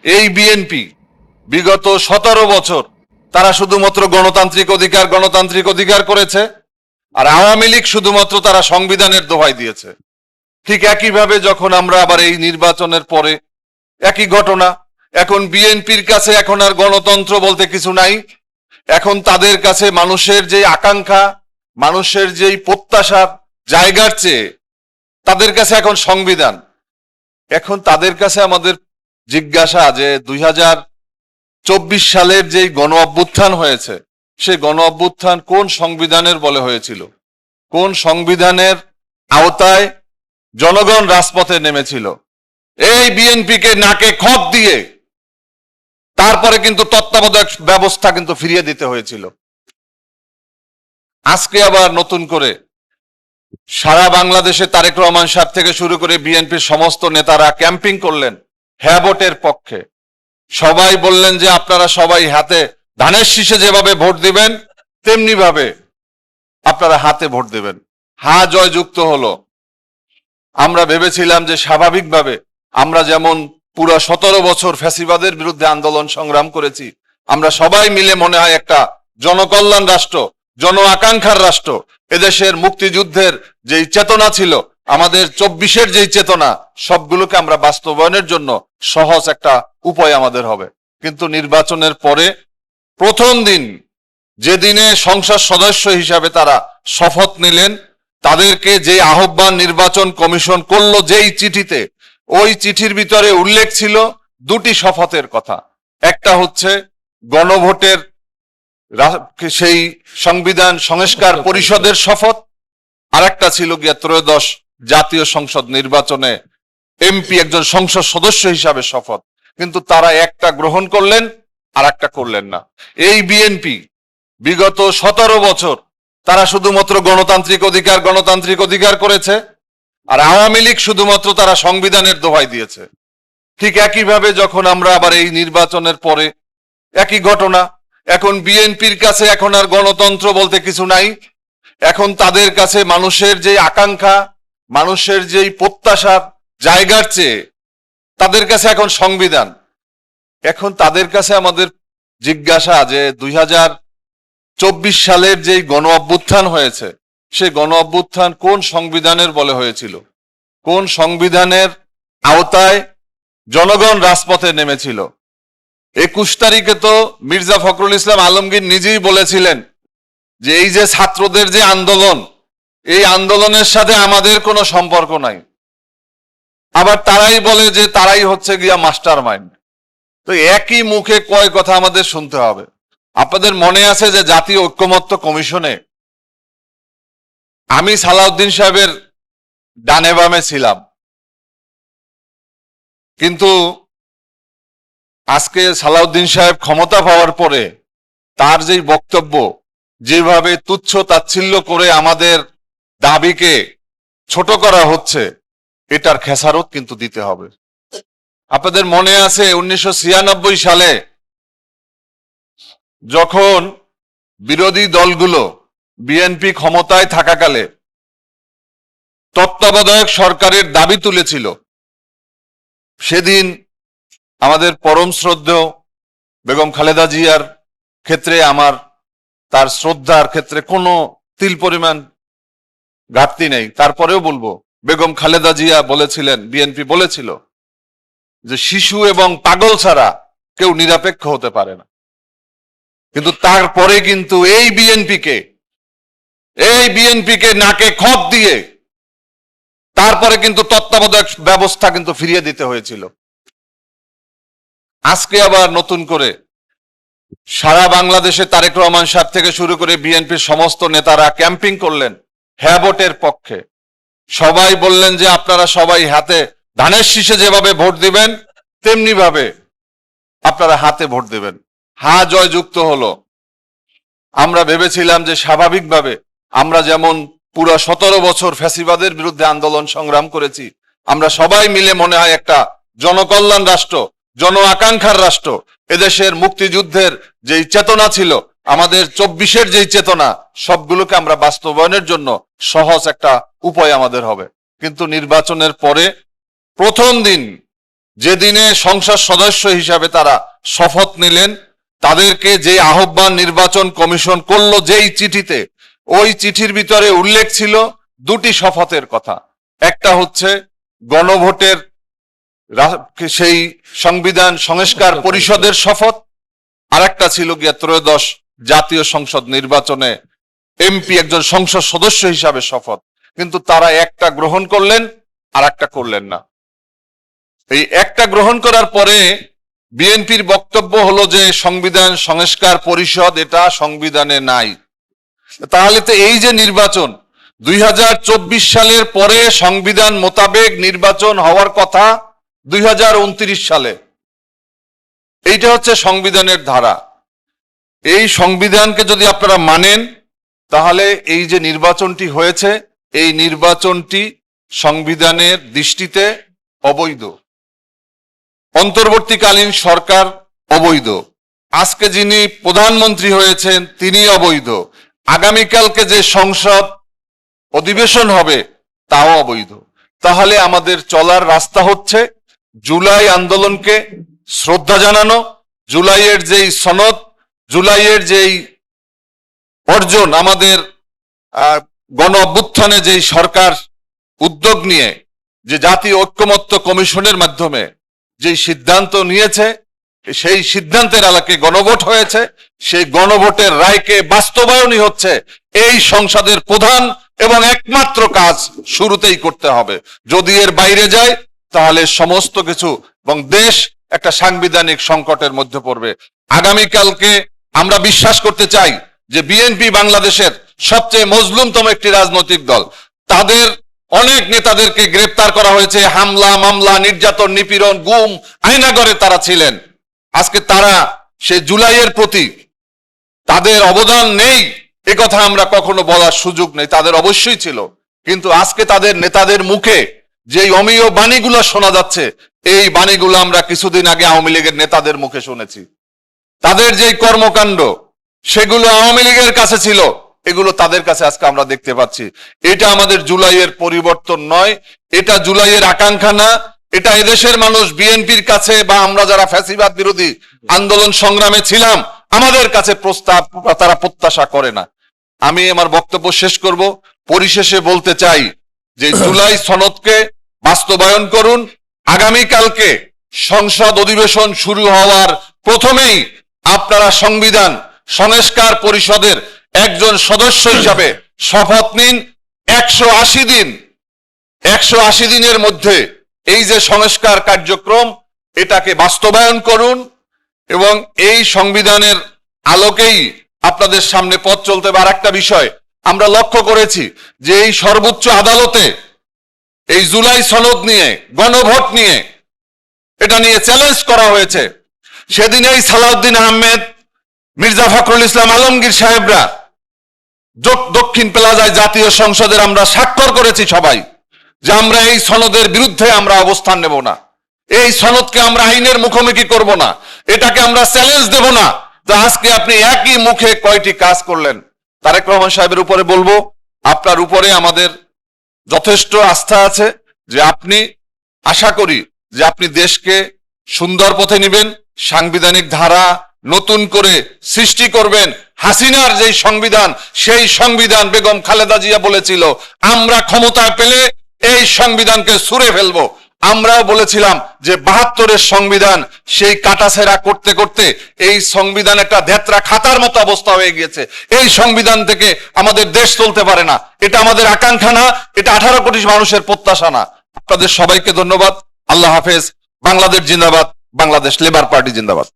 এই বিএনপি বিগত 17 বছর তারা শুধুমাত্র গণতান্ত্রিক অধিকার করেছে, আর আওয়ামী লীগ শুধুমাত্র তারা সংবিধানের দোহাই দিয়েছে। ঠিক একইভাবে যখন আমরা আবার এই নির্বাচনের পরে একই ঘটনা, এখন বিএনপির কাছে এখন আর গণতন্ত্র বলতে কিছু নাই। এখন তাদের কাছে মানুষের যে আকাঙ্ক্ষা, মানুষের যেই প্রত্যাশার জায়গার চেয়ে তাদের কাছে এখন সংবিধান। এখন তাদের কাছে আমাদের জিজ্ঞাসা যে 2024 সালের যেই গণ অভ্যুত্থান হয়েছে, সেই গণ অভ্যুত্থান কোন সংবিধানের বলে হয়েছিল? কোন সংবিধানের আওতায় জনগণ রাজপথে নেমেছিল? এই বিএনপিকে নাকে খত দিয়ে তারপরে কিন্তু তত্ত্বাবধায়ক ব্যবস্থা কিন্তু ফিরিয়ে দিতে হয়েছিল। আজকে আবার নতুন করে সারা বাংলাদেশে তারেক রহমান সাহেব থেকে শুরু করে বিএনপির সমস্ত নেতারা ক্যাম্পিং করলেন হ্যাঁ ভোটের পক্ষে। সবাই বললেন যে আপনারা সবাই হাতে ধানের শীষে যেভাবে ভোট দিবেন তেমনি ভাবে আপনারা হাতে ভোট দেবেন। হ্যাঁ জয়যুক্ত হলো। আমরা ভেবেছিলাম যে স্বাভাবিকভাবে আমরা যেমন পুরো 17 বছর ফ্যাসিবাদের বিরুদ্ধে আন্দোলন সংগ্রাম করেছি, আমরা সবাই মিলে মনে হয় একটা জনকল্যাণ রাষ্ট্র, জন আকাঙ্ক্ষার রাষ্ট্র, এদেশের মুক্তিযুদ্ধের যেই চেতনা ছিল, আমাদের 24-এর যেই চেতনা, সবগুলোকে আমরা বাস্তবায়নের জন্য সহজ একটা উপায় আমাদের হবে। কিন্তু নির্বাচনের পরে প্রথম দিন যেদিনে সংসদ সদস্য হিসাবে তারা শপথ নিলেন, তাদেরকে যে আহ্বান নির্বাচন কমিশন করলো যেই চিঠিতে, ওই চিঠির ভিতরে উল্লেখ ছিল দুটি শপথের কথা। একটা হচ্ছে গণভোটের সেই সংবিধান সংস্কার পরিষদের শপথ, আর একটা ছিল গিয়া ত্রয়োদশ জাতীয় সংসদ নির্বাচনে এমপি একজন সংসদ সদস্য হিসাবে শপথ। কিন্তু তারা একটা গ্রহণ করলেন আর একটা করলেন না। এই বিএনপি বিগত 17 বছর তারা শুধুমাত্র গণতান্ত্রিক অধিকার করেছে, আর আওয়ামী লীগ শুধুমাত্র তারা সংবিধানের দোহাই দিয়েছে। ঠিক একইভাবে যখন আমরা আবার এই নির্বাচনের পরে একই ঘটনা, এখন বিএনপির কাছে এখন আর গণতন্ত্র বলতে কিছু নাই। এখন তাদের কাছে মানুষের যে আকাঙ্ক্ষা, মানুষের যেই প্রত্যাশার জায়গার চেয়ে তাদের কাছে এখন সংবিধান। এখন তাদের কাছে আমাদের জিজ্ঞাসা যে 2024 সালের যেই গণ অভ্যুত্থান হয়েছে, সেই গণ অভ্যুত্থান কোন সংবিধানের বলে হয়েছিল? কোন সংবিধানের আওতায় জনগণ রাজপথে নেমেছিল? 21 তারিখে তো মির্জা ফখরুল ইসলাম আলমগীর নিজেই বলেছিলেন যে এই যে ছাত্রদের যে আন্দোলন, এই আন্দোলনের সাথে আমাদের কোনো সম্পর্ক নাই। আবার তারাই বলে যে তারাই হচ্ছে গিয়া মাস্টার মাইন্ড। তো একই মুখে কয় কথা আমাদের শুনতে হবে। আপনাদের মনে আছে যে জাতীয় ঐক্যমত্য কমিশনে আমি সালাউদ্দিন সাহেবের ডানে বামে ছিলাম, কিন্তু আজকে সালাউদ্দিন সাহেব ক্ষমতা পাওয়ার পরে তার যেই বক্তব্য, যেভাবে তুচ্ছ তাচ্ছিল্য করে আমাদের দাবিকে ছোট করা হচ্ছে, এটার খেসারত কিন্তু দিতে হবে। আপনাদের মনে আছে 1996 সালে যখন বিরোধী দলগুলো বিএনপি ক্ষমতায় থাকাকালে তত্ত্বাবধায়ক সরকারের দাবি তুলেছিল, সেদিন আমাদের পরম শ্রদ্ধেয় বেগম খালেদা জিয়ার ক্ষেত্রে আমার তার শ্রদ্ধার ক্ষেত্রে কোনো তিল পরিমাণ ঘাটতি নেই। তারপরেও বলবো, বেগম খালেদা জিয়া বলেছিলেন, বিএনপি বলেছিল যে শিশু এবং পাগল ছাড়া কেউ নিরপেক্ষ হতে পারে না। কিন্তু তারপরে কিন্তু এই বিএনপিকে নাকে খত দিয়ে তারপরে কিন্তু তত্ত্বাবধায়ক ব্যবস্থা কিন্তু ফিরিয়ে দিতে হয়েছিল। আজকে আবার নতুন করে সারা বাংলাদেশে তারেক রহমান সাহেব থেকে শুরু করে বিএনপির সমস্ত নেতারা ক্যাম্পিং করলেন হ্যাঁ ভোটের পক্ষে। সবাই বললেন যে আপনারা সবাই হাতে ধানের শীষে যেভাবে ভোট দিবেন তেমনি ভাবে আপনারা হাতে ভোট দেবেন। হ্যাঁ জয়যুক্ত হলো। আমরা ভেবেছিলাম যে স্বাভাবিকভাবে আমরা যেমন পুরো 17 বছর ফ্যাসিবাদের বিরুদ্ধে আন্দোলন সংগ্রাম করেছি, আমরা সবাই মিলে মনে হয় একটা জনকল্যাণ রাষ্ট্র, জন আকাঙ্ক্ষার রাষ্ট্র, এদেশের মুক্তিযুদ্ধের যেই চেতনা ছিল, আমাদের 24-এর যেই চেতনা, সবগুলোকে আমরা বাস্তবায়নের জন্য সহজ একটা উপায় আমাদের হবে। কিন্তু নির্বাচনের পরে প্রথম দিন যেদিনে সংসদ সদস্য হিসাবে তারা শপথ নিলেন, তাদেরকে যে আহ্বান নির্বাচন কমিশন করলো যেই চিঠিতে, ওই চিঠির ভিতরে উল্লেখ ছিল দুটি শপথের কথা। একটা হচ্ছে গণভোটের সেই সংবিধান সংস্কার পরিষদের শপথ, আর একটা ছিল গিয়া ত্রয়োদশ জাতীয় সংসদ নির্বাচনে এমপি একজন সংসদ সদস্য হিসাবে শপথ। কিন্তু তারা একটা গ্রহণ করলেন আর একটা করলেন না। এই একটা গ্রহণ করার পরে বিএনপির বক্তব্য হলো যে সংবিধান সংস্কার পরিষদ এটা সংবিধানে নাই। তাহলে তো এই যে নির্বাচন 2024 সালের পরে সংবিধান মোতাবেক নির্বাচন হওয়ার কথা 2029 সালে, এইটা হচ্ছে সংবিধানের ধারা। এই সংবিধানকে যদি আপনারা মানেন, তাহলে এই যে নির্বাচনটি হয়েছে, এই নির্বাচনটি সংবিধানের দৃষ্টিতে অবৈধ। অন্তর্বর্তীকালীন সরকার অবৈধ, আজকে যিনি প্রধানমন্ত্রী হয়েছেন তিনি অবৈধ, আগামীকালকে যে সংসদ অধিবেশন হবে তাও অবৈধ। তাহলে আমাদের চলার রাস্তা হচ্ছে জুলাই আন্দোলনকে শ্রদ্ধা জানানো, জুলাইয়ের যেই সনদ, জুলাইয়ের যেই অর্জন, আমাদের গণ অভ্যুত্থানে যেই সরকার উদ্যোগ নিয়ে যে জাতীয় ঐক্যমত্য কমিশনের মাধ্যমে যেই সিদ্ধান্ত নিয়েছে, সেই সিদ্ধান্তের আলোকে গণভোট হয়েছে, সেই গণভোটের রায়কে বাস্তবায়নই হচ্ছে এই সংসদের প্রধান এবং একমাত্র কাজ শুরুতেই করতে হবে। যদি এর বাইরে যায় তাহলে সমস্ত কিছু এবং দেশ একটা সাংবিধানিক সংকটের মধ্যে পড়বে। আগামীকালকে আমরা বিশ্বাস করতে চাই যে বিএনপি বাংলাদেশের সবচেয়ে মজলুমতম একটি রাজনৈতিক দল। তাদের অনেক নেতাদেরকে গ্রেপ্তার করা হয়েছে, হামলা মামলা নির্যাতন নিপীড়ন গুম আয়নাগরে তারা ছিলেন। আজকে তারা সে জুলাইয়ের প্রতি তাদের অবদান নেই এ কথা আমরা কখনো বলার সুযোগ নেই, তাদের অবশ্যই ছিল। কিন্তু আজকে তাদের নেতাদের মুখে যেই অমেয় বাণীগুলো শোনা যাচ্ছে, এই বাণীগুলো আমরা কিছুদিন আগে আওয়ামী লীগের নেতাদের মুখে শুনেছি। তাদের যেই কর্মকাণ্ড সেগুলো আওয়ামী লীগের কাছে ছিল, এগুলো তাদের কাছে আজকে আমরা দেখতে পাচ্ছি। এটা আমাদের জুলাইয়ের পরিবর্তন নয়, এটা জুলাইয়ের আকাঙ্ক্ষা না, এটা এদেশের মানুষ বিএনপির কাছে বা আমরা যারা ফ্যাসিবাদ বিরোধী আন্দোলন সংগ্রামে ছিলাম আমাদের কাছে প্রস্তাব তারা প্রত্যাশা করে না। আমি আমার বক্তব্য শেষ করব, পরিশেষে বলতে চাই যে জুলাই সনদকে বাস্তবায়ন করুন। আগামীকালকে সংসদ অধিবেশন শুরু হওয়ার প্রথমেই আপনারা সংবিধান সংস্কার পরিষদের একজন সদস্য হিসাবে শপথ নিন। 180 দিনের মধ্যে এই যে সংস্কার কার্যক্রম এটাকে বাস্তবায়ন করুন এবং এই সংবিধানের আলোকেই আপনাদের সামনে পথ চলতে হবে। আর একটা বিষয় আমরা লক্ষ্য করেছি যে এই সর্বোচ্চ আদালতে এই জুলাই সনদ নিয়ে, গণভোট নিয়ে, এটা নিয়ে চ্যালেঞ্জ করা হয়েছে। সেদিন এই সালাউদ্দিন আহমেদ, মির্জা ফখরুল ইসলাম আলমগীর সাহেবরা দক্ষিণ প্লাজায় জাতীয় সংসদের আমরা স্বাক্ষর করেছি সবাই যে আমরা এই সনদের বিরুদ্ধে আমরা অবস্থান নেব না, এই সনদকে আমরা আইনের মুখোমুখি করব না, এটাকে আমরা চ্যালেঞ্জ দেব না। তো আজকে আপনি একই মুখে কয়টি কাজ করলেন। তারেক রহমান সাহেবের উপরে বলবো, আপনার উপরে আমাদের যথেষ্ট আস্থা আছে যে আপনি, আশা করি যে আপনি দেশকে সুন্দর পথে নেবেন, সাংবিধানিক ধারা নতুন করে সৃষ্টি করবেন। হাসিনার যেই সংবিধান, সেই সংবিধান বেগম খালেদা জিয়া বলেছিল আমরা ক্ষমতা পেলে এই সংবিধানকে ছুঁড়ে ফেলবো। আমরাও বলেছিলাম যে 72-এর সংবিধান সেই কাটাছেঁড়া করতে করতে এই সংবিধান একটা ধেত্রা খাতার মতো অবস্থা হয়ে গিয়েছে। এই সংবিধান থেকে আমাদের দেশ চলতে পারে না, এটা আমাদের আকাঙ্ক্ষা না, এটা 18 কোটি মানুষের প্রত্যাশা না। আপনাদের সবাইকে ধন্যবাদ। আল্লাহ হাফেজ। বাংলাদেশ জিন্দাবাদ, বাংলাদেশ লেবার পার্টি জিন্দাবাদ।